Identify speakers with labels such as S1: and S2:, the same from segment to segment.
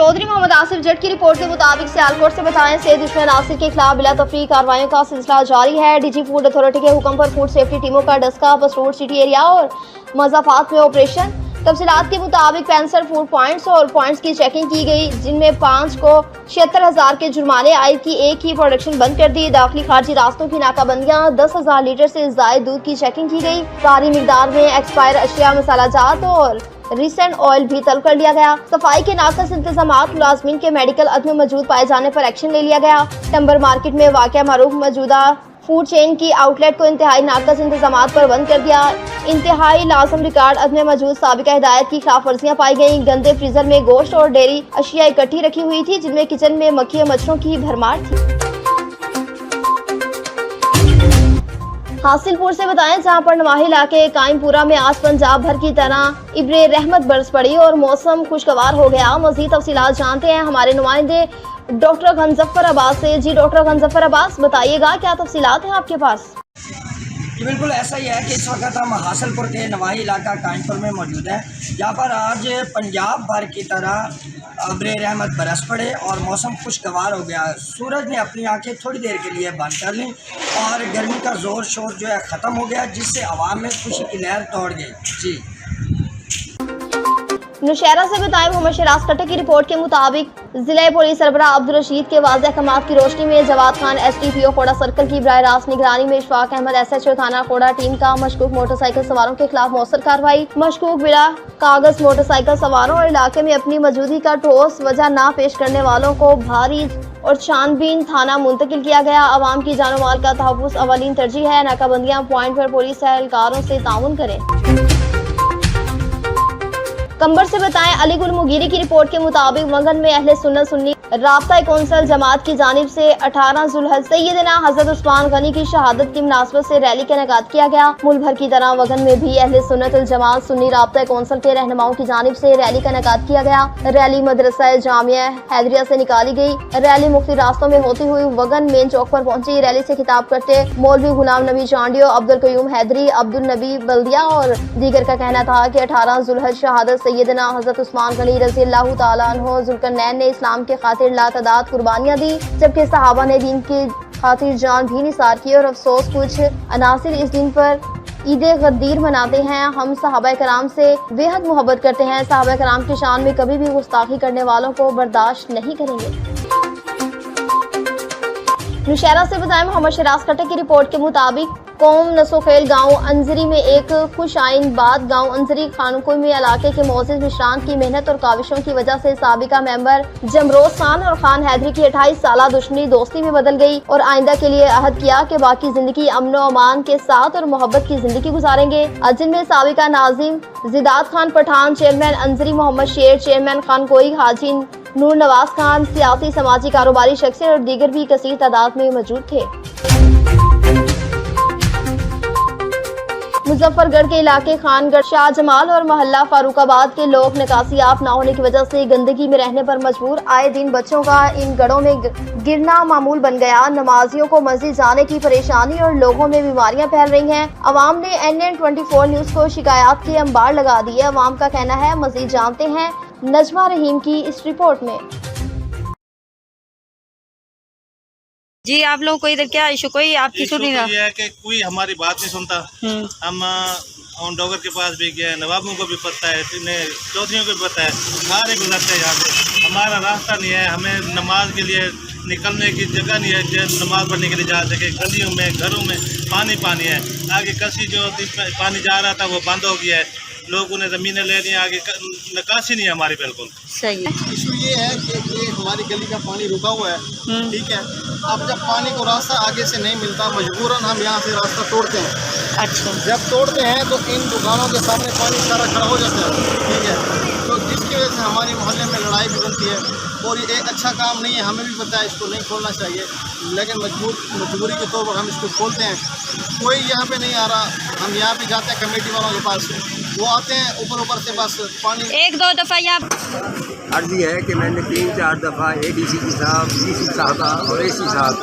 S1: चौधरी मोहम्मद आसिफ जट की रिपोर्ट के मुताबिक सियालकोट से बताएं सेहत दुश्मन आसिर के खिलाफ बिला तफरी कार्रवाइयों का सिलसिला जारी है। डीजी फूड अथॉरिटी के हुक्म पर फूड सेफ्टी टीमों का डस्का पसरूर सिटी एरिया और मजाफात में ऑपरेशन। तफसीलात के मुताबिक 65 फूड पॉइंट्स और पॉइंट्स की चेकिंग की गई, जिनमें 5 को 76,000 के जुर्माने आए थी। एक ही प्रोडक्शन बंद कर दी। दाखिली खारजी रास्तों की नाकाबंदियां, 10,000 लीटर से ज्यादा दूध की चेकिंग की गई। भारी मिकदार में एक्सपायर अशिया, मसाला जात और रिसेंट ऑयल भी तलब कर लिया गया। सफाई के नाकस इंतजाम, मुलाजमीन के मेडिकल अदम मौजूद पाए जाने पर एक्शन ले लिया गया। टम्बर मार्केट में वाक़या मारूफ मौजूदा फूड चेन की आउटलेट को इंतहाई नाकस इंतजाम पर बंद कर दिया। इंतहाई लाजम रिकॉर्ड अदम मौजूद साबिका हिदायत की खिलाफ वर्जियां पाई गयी। गंदे फ्रीजर में गोश्त और डेयरी अशिया इकट्ठी रखी हुई थी, जिनमें किचन में मक्खी और मच्छरों की भरमार थी। हासिलपुर से बताएं, जहां पर नवाही इलाके कायमपुरा में आज पंजाब भर की तरह इब्रे रहमत बरस पड़ी और मौसम खुशगवार हो गया। मजीद तफसीलात जानते हैं हमारे नुमाइंदे डॉक्टर गंजफर अब्बास से। जी डॉक्टर गंजफर अब्बास, बताइएगा क्या तफसीलात हैं आपके पास?
S2: जी बिल्कुल ऐसा ही है कि इस वक्त हम हासिलपुर के नवाही इलाका कायमपुर में मौजूद हैं, जहाँ पर आज पंजाब भर की तरह अब्रे रहमत बरस पड़े और मौसम खुशगवार हो गया। सूरज ने अपनी आंखें थोड़ी देर के लिए बंद कर लीं और गर्मी का ज़ोर शोर जो है ख़त्म हो गया, जिससे अवाम में खुशी की लहर दौड़ गई। जी
S1: नौशहरा से बताएं, मोहम्मद शराज कट्टे की रिपोर्ट के मुताबिक जिला पुलिस सरबरा अब्दुल रशीद के वाज़ेह अहकामात की रोशनी में जवाद खान SDPO खोड़ा सर्कल की बराह रास्त निगरानी में इशफाक अहमद SHO थाना खोड़ा टीम का मशकूक मोटरसाइकिल सवारों के खिलाफ मौसर कार्रवाई। मशकूक बिला कागज मोटरसाइकिल सवारों और इलाके में अपनी मौजूदगी का ठोस वजह न पेश करने वालों को भारी और छानबीन थाना मुंतकिल किया गया। आवाम की जानो माल का तहफ़्फ़ुज़ अवलीन तरजीह है। नाकाबंदियां पॉइंट पर पुलिस एहलकारों से ताउन करें। कंबर से बताएं, अलीगुल मुगीरी की रिपोर्ट के मुताबिक वगन में अहले सुन्नत सुन्नी राब्ता कौंसल जमात की जानिब से 18 जुल्हज सैयदना हजरत उस्मान गनी की शहादत की मुनासबत से रैली का इनेकाद किया गया। मुल्क भर की तरह वगन में भी अहले सुन्नत जमात सुन्नी राब्ता कौंसल के रहनुमाओं की जानिब से रैली का इनेकाद किया गया। रैली मदरसा जामिया हैदरिया से निकाली गई। रैली मुख्तलिफ रास्तों में होती हुई वगन मेन चौक पर पहुंची। रैली से खिताब करते मौलवी गुलाम नबी चांडियो, अब्दुल कयूम हैदरी, अब्दुल नबी बल्दिया और दीगर का कहना था कि 18 जुल्हज शहादत सैयदना हजरत उस्मान गनी रज़ी अल्लाह तआला अन्हु ज़ुल्करनैन ने इस्लाम के खातिर लातदाद कुर्बानियां दी, जबकि सहाबा ने दीन की खातिर जान भी निसार की। और अफसोस कुछ अनासिर इस दिन पर ईद गदीर मनाते हैं। हम सहाबा कराम से बेहद मोहब्बत करते हैं। सहाबा कराम की शान में कभी भी गुस्ताखी करने वालों को बर्दाश्त नहीं करेंगे। नौशहरा से बताएं, मोहम्मद शराज कट्टे की रिपोर्ट के मुताबिक कौम नसोखेल गांव अंजरी में एक खुश आइन बाद गांव अंजरी खानकोई में इलाके के मोअज़्ज़िज़ मिशरान की मेहनत और काविशों की वजह से साबिका मेंबर जमरोज खान और खान हैदरी की 28 साल दुश्मनी दोस्ती में बदल गई और आइंदा के लिए अहद किया कि बाकी जिंदगी अमन और अमान के साथ और मोहब्बत की जिंदगी गुजारेंगे। जिनमें साबिका नाजिम जिदात खान पठान, चेयरमैन अंजरी मोहम्मद शेर, चेयरमैन खानकोई हाजी नूर नवाज खान, सियासी समाजी कारोबारी शख्सियत और दीगर भी कसीर तादाद में मौजूद थे। मुजफ्फरगढ़ के इलाके खानगढ़, शाह जमाल और मोहल्ला फारूकाबाद के लोग निकासी आप न होने की वजह से गंदगी में रहने पर मजबूर। आए दिन बच्चों का इन गढ़ों में गिरना मामूल बन गया। नमाजियों को मस्जिद जाने की परेशानी और लोगों में बीमारियां फैल रही हैं। अवाम ने NN24 न्यूज को शिकायत के अंबार लगा दिए। अवाम का कहना है, मजीद जानते हैं नजमा रहीम की इस रिपोर्ट में।
S3: जी आप लोगों को इधर क्या इशू कोई आपकी सुन नहीं रहा?
S4: ये है कि कोई हमारी बात नहीं सुनता। हम डॉगर के पास भी गए, नवाबों को भी पता है, चौधरियों को भी पता है, सारे गुजरते हैं यहाँ से। हमारा रास्ता नहीं है, हमें नमाज के लिए निकलने की जगह नहीं है, नमाज पढ़ने के लिए जा सके। गलियों में घरों में पानी है। आगे कसी जो पानी जा रहा था वो बंद हो गया है। लोगों ने ज़मीनें ले ली, आगे निकासी नहीं है हमारी। बिल्कुल
S3: सही है।
S5: इशू ये है कि ये हमारी गली का पानी रुका हुआ है, ठीक है। अब जब पानी को रास्ता आगे से नहीं मिलता, मजबूरन हम यहाँ से रास्ता तोड़ते हैं।
S3: अच्छा,
S5: जब तोड़ते हैं तो इन दुकानों के सामने पानी सारा खड़ा हो जाता है, ठीक है। तो जिसकी वजह से हमारे मोहल्ले में लड़ाई भी बनती है और ये एक अच्छा काम नहीं है। हमें भी पता है इसको नहीं खोलना चाहिए, लेकिन मजबूरी के तौर पर हम इसको खोलते हैं। कोई यहाँ पे नहीं आ रहा, हम यहाँ पे जाते हैं कमेटी वालों के पास, वो आते हैं ऊपर से बस पानी।
S3: 1-2 दफ़ा यहाँ
S6: अर्जी है कि मैंने 3-4 दफ़ा ADC साहब, DC साहब और AC साहब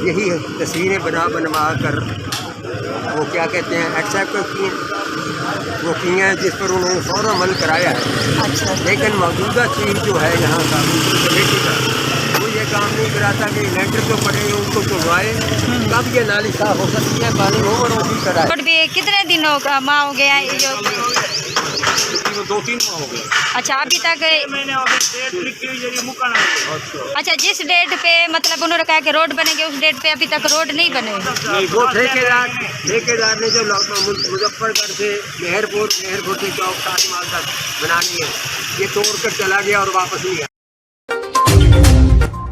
S6: यही तस्वीरें बनवा कर वो क्या कहते हैं एक्सेप्ट किए, वो किए हैं जिस पर उन्होंने फौरन अमल कराया है।
S3: अच्छा।
S6: लेकिन मौजूदा चीज़ जो है यहाँ का कमेटी का, वो ये काम नहीं कराता कि लेंटर तो पड़े उनको तोड़वाए, तब ये नाली साफ हो सकती है, पानी ओवर भी कराए।
S3: रोड भी कितने दिनों का माह हो गया है जो?
S4: 2-3 माह हो गए।
S3: अच्छा, अभी तक अच्छा, जिस डेट पे मतलब उन्होंने कहा कि रोड बनेंगे उस डेट पे अभी तक रोड नहीं बने।
S6: वो ठेकेदार ने जो मुजफ्फरगढ़ से मेहरपुर से चौक ताजमहल तक बनानी है, ये तोड़ कर चला गया और वापस नहीं आया।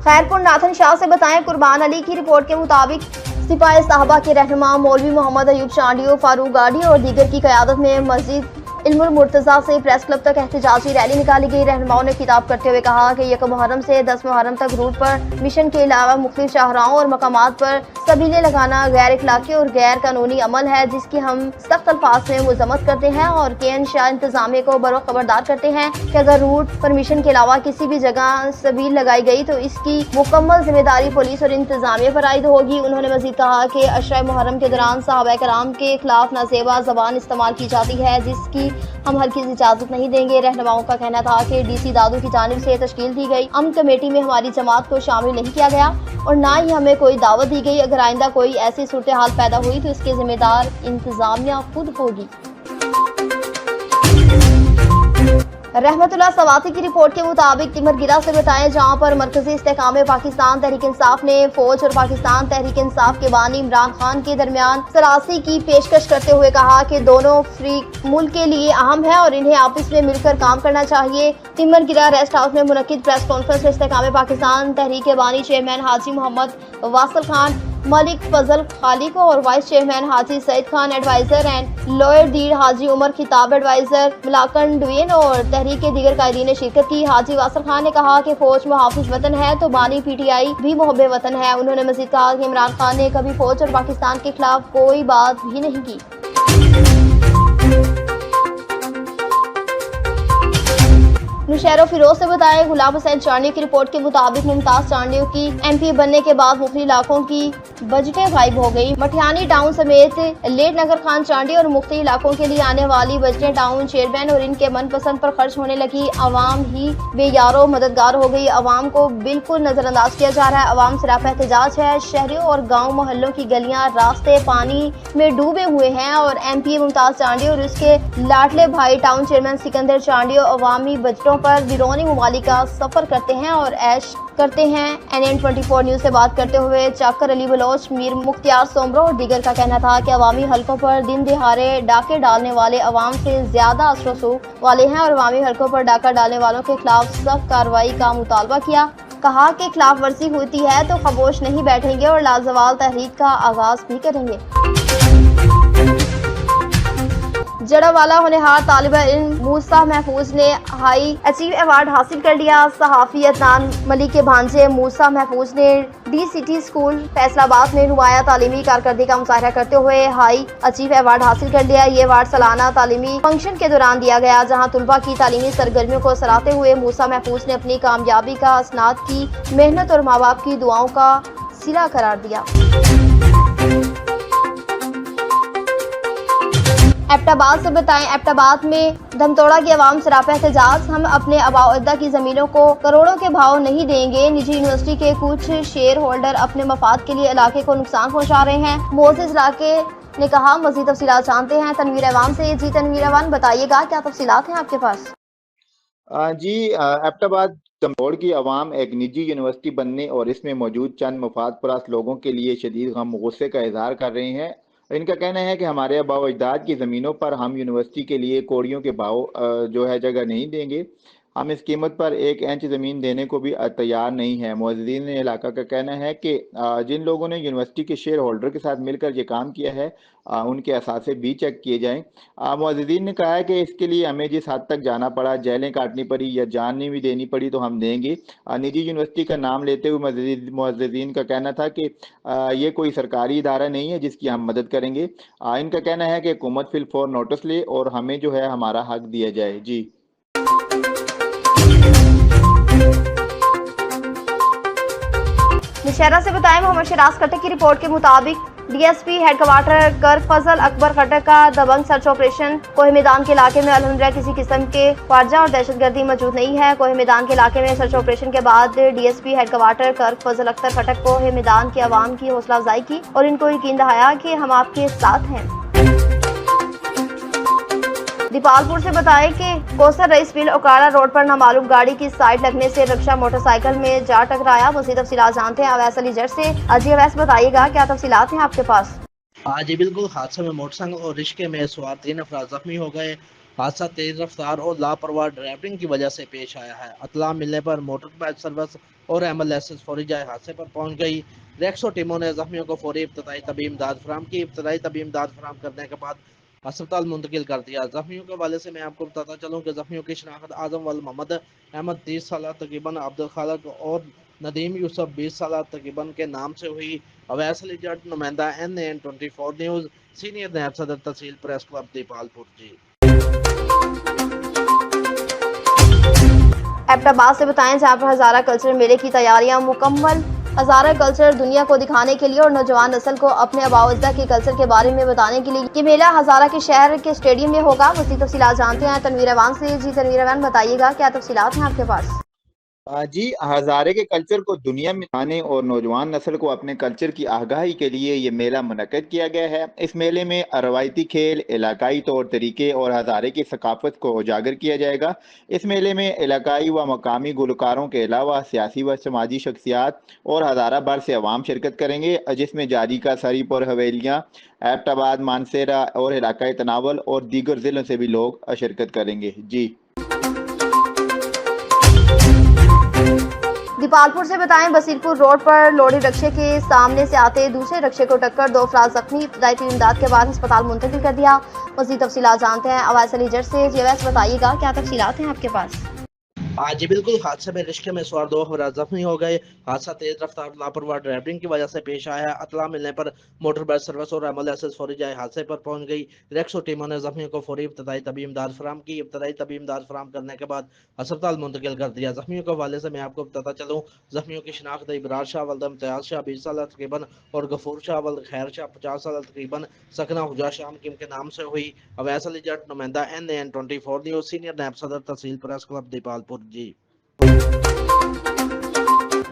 S1: खैरपुर नाथन शाह से बताएं, कुर्बान अली की रिपोर्ट के मुताबिक सिपाही साहबा के रहनुमा मौलवी मोहम्मद अयूब चांडियो, फारूक गाड़ी और दीगर की क़यादत में मस्जिद इल्मुल मुर्तज़ा से प्रेस क्लब तक एहतजाजी रैली निकाली गई। रहनुमाओं ने खिताब करते हुए कहा कि 1 मुहर्रम से 10 मुहर्रम तक रूट पर मिशन के अलावा मुख्तलिफ शाहराहों और मकामात पर सबीलें लगाना गैर इखलाकी और गैर कानूनी अमल है, जिसकी हम सख्त अल्फाज में मजम्मत करते हैं और KN शाह इंतजामिया को बरोक़ खबरदार करते हैं कि अगर रूट पर मिशन के अलावा किसी भी जगह सबील लगाई गई तो इसकी मुकम्मल जिम्मेदारी पुलिस और इंतजामिया पर आयद होगी। उन्होंने मजीद कहा कि अशरा मुहर्रम के दौरान सहाबा कराम के खिलाफ नाजेबा ज़बान इस्तेमाल की जाती है, जिसकी हम हरगिज़ इजाज़त नहीं देंगे। रहनुमाओं का कहना था कि DC दादू की जानिब से तश्कील दी गई अमन कमेटी में हमारी जमात को शामिल नहीं किया गया और ना ही हमें कोई दावत दी गई। अगर आइंदा कोई ऐसी सूरत हाल पैदा हुई तो इसके जिम्मेदार इंतजामिया खुद होगी। रहमतुल्लाह सवाती की रिपोर्ट के मुताबिक तिमरगिरा से बताएं, जहां पर मरकजी इस्तेकाम पाकिस्तान तहरीक इंसाफ ने फौज और पाकिस्तान तहरीक इंसाफ के बानी इमरान खान के दरमियान सरासी की पेशकश करते हुए कहा कि दोनों फरीक मुल्क के लिए अहम है और इन्हें आपस में मिलकर काम करना चाहिए। तिमरगिरा रेस्ट हाउस में मुनक्किद प्रेस कॉन्फ्रेंस में इस्तेकाम पाकिस्तान तहरीक के बानी चेयरमैन हाजी मोहम्मद वासिल खान, मलिक फजल खालिक और vice chairman Haji Saeed Khan adviser and lawyer Dir Haji Umar खिताब एडवाइजर मलाकन डुवेन और तहरीक के दीगर कायदीन ने शिरकत की। हाजी वासिल खान ने कहा कि फौज मुहाफिज वतन है तो बानी PTI भी मुहब्बे वतन है। उन्होंने मजीद कहा कि इमरान खान ने कभी फौज और पाकिस्तान के खिलाफ कोई बात भी नहीं की। नुशैरो फिरोज से बताएं, गुलाम हुसैन चांडियो की रिपोर्ट के मुताबिक मुमताज चांडियो की MP बनने के बाद मुख्तलिफ इलाकों की बजटें गायब हो गई। मठियानी टाउन समेत लेट नगर खान चांडियो और मुख्तलिफ इलाकों के लिए आने वाली बजटें टाउन चेयरमैन और इनके मनपसंद पर खर्च होने लगी। आवाम ही बेयारो मददगार हो गई। आवाम को बिल्कुल नजरअंदाज किया जा रहा है। आवाम सिराप एहतजाज है। शहरों और गाँव मोहल्लों की गलियाँ रास्ते पानी में डूबे हुए हैं और MP मुमताज चांडियो और उसके लाडले भाई टाउन चेयरमैन सिकंदर चांडियो अवामी बजटों पर बिरोनी ममालिक का सफर करते हैं और ऐश करते हैं। NN 24 न्यूज से बात करते हुए चाकर अली बलोच, मीर मुख्तियार सोमरो और दीगर का कहना था कि अवामी हलकों पर दिन दिहाड़े डाके डालने वाले अवाम से ज्यादा असर वाले हैं और अवामी हलकों पर डाका डालने वालों के खिलाफ सख्त कार्रवाई का मुतालबा किया। कहा कि खिलाफ वर्जी होती है तो खामोश नहीं बैठेंगे और लाजवाल तहरीक का आगाज भी करेंगे। जड़ावाला होनहार तालिबा इल्म मूसा महफूज ने हाई अचीव अवार्ड हासिल कर लिया। सहाफ़ी अदनान मलिक के भांजे मूसा महफूज ने DCT स्कूल फैसलाबाद में नुमाया तालीमी कारकर्दगी का मुजाहरा करते हुए हाई अचीव अवार्ड हासिल कर लिया। ये अवार्ड सालाना तालीमी फंक्शन के दौरान दिया गया, जहाँ तुलबा की तालीमी सरगर्मियों को सराहते हुए मूसा महफूज ने अपनी कामयाबी का असनाद की मेहनत और माँ बाप की दुआओं का सिला करार दिया। एबटाबाद से बताएं, एबटाबाद में धमतोड़ा की आवाम सरापा एहतजाज, हम अपने आबा-ओ-अजदा की जमीनों को करोड़ों के भाव नहीं देंगे। निजी यूनिवर्सिटी के कुछ शेयर होल्डर अपने मफाद के लिए इलाके को नुकसान पहुंचा रहे हैं। मोअज़्ज़िज़ इलाके ने कहा। मज़ीद तफसीलात जानते हैं तनवीर अवान से। जी तनवीर अवान, बताइएगा क्या तफसीलात हैं आपके पास?
S7: जी, एबटाबाद धमतोड़ की आवाम एक निजी यूनिवर्सिटी बनने और इसमें मौजूद चंद मफाद परास्त लोगों के लिए शदीद गम गुस्से का इजहार कर रहे हैं। इनका कहना है कि हमारे आबा व अजदाद की ज़मीनों पर हम यूनिवर्सिटी के लिए कौड़ियों के भाव जो है जगह नहीं देंगे। हम इस कीमत पर 1 इंच ज़मीन देने को भी तैयार नहीं है। मुअज़्ज़िज़ीन इलाका का कहना है कि जिन लोगों ने यूनिवर्सिटी के शेयर होल्डर के साथ मिलकर ये काम किया है उनके असासे भी चेक किए जाएँ। मुअज़्ज़िज़ीन ने कहा है कि इसके लिए हमें जिस हद तक जाना पड़ा, जेलें काटनी पड़ी या जान भी देनी पड़ी तो हम देंगे। निजी यूनिवर्सिटी का नाम लेते हुए मुअज़्ज़िज़ीन का कहना था कि ये कोई सरकारी इदारा नहीं है जिसकी हम मदद करेंगे। इनका कहना है कि हुकूमत फिल फौर नोटिस ले और हमें जो है हमारा हक दिया जाए। जी,
S1: नौशहरा से बताएं, मोहम्मद शराज कट्टे की रिपोर्ट के मुताबिक डीएसपी हेडक्वार्टर कर्क फजल अकबर खटक का दबंग सर्च ऑपरेशन। कोहे मैदान के इलाके में अल्हम्दुलिल्लाह किसी किस्म के ख्वाजा और दहशतगर्दी मौजूद नहीं है। कोहे मैदान के इलाके में सर्च ऑपरेशन के बाद डीएसपी हेडक्वार्टर कर्क फजल अख्तर खटक कोहे मैदान के अवाम की हौसला अफजाई की और इनको यकीन दिलाया कि हम आपके साथ हैं। दीपालपुर से बताएं कि कोसर रईस मिल ओकाड़ा रोड पर नामालूम गाड़ी की साइड लगने से रिक्शा मोटरसाइकिल में जा टकराया। मज़ीद तफसीलात जानते हैं अवैस अली जट से। अजी अवैस, बताइएगा क्या तफसीलात हैं आपके पास?
S8: जी बिल्कुल, हादसे में मोटरसाइकिल और रिक्शे में सवार 3 अफराद जख्मी हो गए। हादसा तेज रफ्तार और लापरवाह ड्राइविंग की वजह से पेश आया है। इत्तला मिलने पर मोटर बाइक सर्विस और एम्बुलेंस फौरी जाए हादसे पर पहुंच गई। रेक्सो टीमों ने जख्मियों को फौरी इब्तदाई तबी इमदाद फराहम की। इब्तदाई तबी इमदाद फराहम करने के बाद अस्पताल मुंतकिल कर दिया। जख्मियों के हवाले से मैं आपको बताता चलूँ कि जख्मियों की शनाख्त आजम वल मोहम्मद अहमद 30 साल तकरीबन, अब्दुल खालिक और नदीम यूसुफ 20 साल तकरीबन के नाम से हुई। अवैस अली जट, नुमाइंदा NAN 24 न्यूज़, सीनियर नायब सदर तहसील प्रेस क्लब दीपालपुर। जी
S1: एबटाबाद से बताएं जहाँ पर हज़ारा कल्चर मेले की तैयारियां मुकम्मल। हज़ारा कल्चर दुनिया को दिखाने के लिए और नौजवान नस्ल को अपने आबाओ के कल्चर के बारे में बताने के लिए ये मेला हज़ारा के शहर के स्टेडियम में होगा। मज़ीद तफसीलात जानते हैं तनवीर अवान से। जी तनवीर अवान, बताइएगा क्या तफसीलात हैं आपके पास?
S7: जी, हज़ारे के कल्चर को दुनिया में दिखाने और नौजवान नस्ल को अपने कल्चर की आगाही के लिए ये मेला मुनक्किद किया गया है। इस मेले में रवायती खेल, इलाकाई तौर तरीके और हज़ारे की सकाफत को उजागर किया जाएगा। इस मेले में इलाकाई व मकामी गुलकारों के अलावा सियासी व समाजी शख्सियात और हज़ारा भर से अवाम शिरकत करेंगे, जिसमें जारी का सरीपुर हवेलियाँ, एबटाबाद, मानसेरा और इलाकाई तनावल और दीगर ज़िलों से भी लोग शिरकत करेंगे। जी
S1: दीपालपुर से बताएं बसीरपुर रोड पर लोडी रिक्शे के सामने से आते दूसरे रिक्शे को टक्कर, 2 अफराद जख्मी। इब्तदाई इमदाद के बाद अस्पताल मुंतकिल कर दिया। मज़ीद तफसीलात जानते हैं अवैस अली जट से। जी अवैस, बताइएगा क्या तफसीलात हैं आपके पास?
S8: जी बिल्कुल, हादसे में रिक्शे में सवार 2 अफराद जख्मी हो गए। हादसा तेज रफ्तार लापरवाह ड्राइविंग की वजह से पेश आया है। इत्तला मिलने पर मोटर बाइक सर्विस और एम्बुलेंस फौरी जाए हादसे पर पहुंच गई। रेक्सो टीमों ने जख्मियों को फौरी इब्तदाई तबी इमदाद फराहम की। इब्तदाई तबी इमदाद फराहम करने के बाद अस्पताल मुंतकिल कर दिया। जख्मियों के हवाले से मैं आपको बताता चलूँ, जख्मियों की शनाख्त इबरार शाह वल्द इम्तियाज शाह 20 साल तकरीबन और गफूर शाह वल्द खैर शाह 50 साल तकरीबन सकना हुजा शाम किम के नाम से हुई। अवैस अली जट, नुमाइंदा NAN 24 न्यूज़, सीनियर नायब सदर तहसील प्रेस क्लब दीपालपुर। जी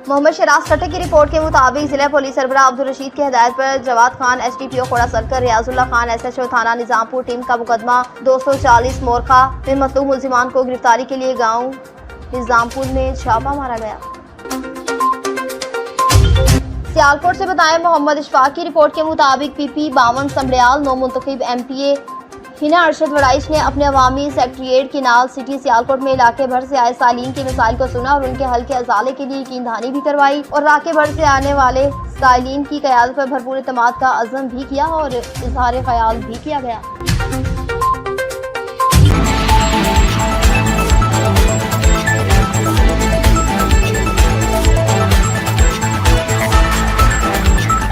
S1: मोहम्मद शराज खट्टे की रिपोर्ट के मुताबिक जिला पुलिस सरबराह अब्दुल रशीद की हिदायत पर जवाद खान SDPO खोड़ा सर्कल, रियाजुल्लाह खान SHO थाना निजामपुर टीम का मुकदमा 240 मोरखा में मतलूब मुल्जिमान को गिरफ्तारी के लिए गांव निजामपुर में छापा मारा गया। सियालकोट से बताएं मोहम्मद इशफाक की रिपोर्ट के मुताबिक PP 52 समड़ियाल नौ मुंतखब MPA हिना अरशद वड़ाइश ने अपने अवामी सेक्रेटरीट की नाल सिटी सियालकोट में इलाके भर से आए सालीन के मसाइल को सुना और उनके हल के अजाले के लिए यकीन दहानी भी करवाई और इलाके भर से आने वाले सालीन की क़यादत पर भरपूर एतमाद का अज़म भी किया और इजहार ख्याल भी किया गया।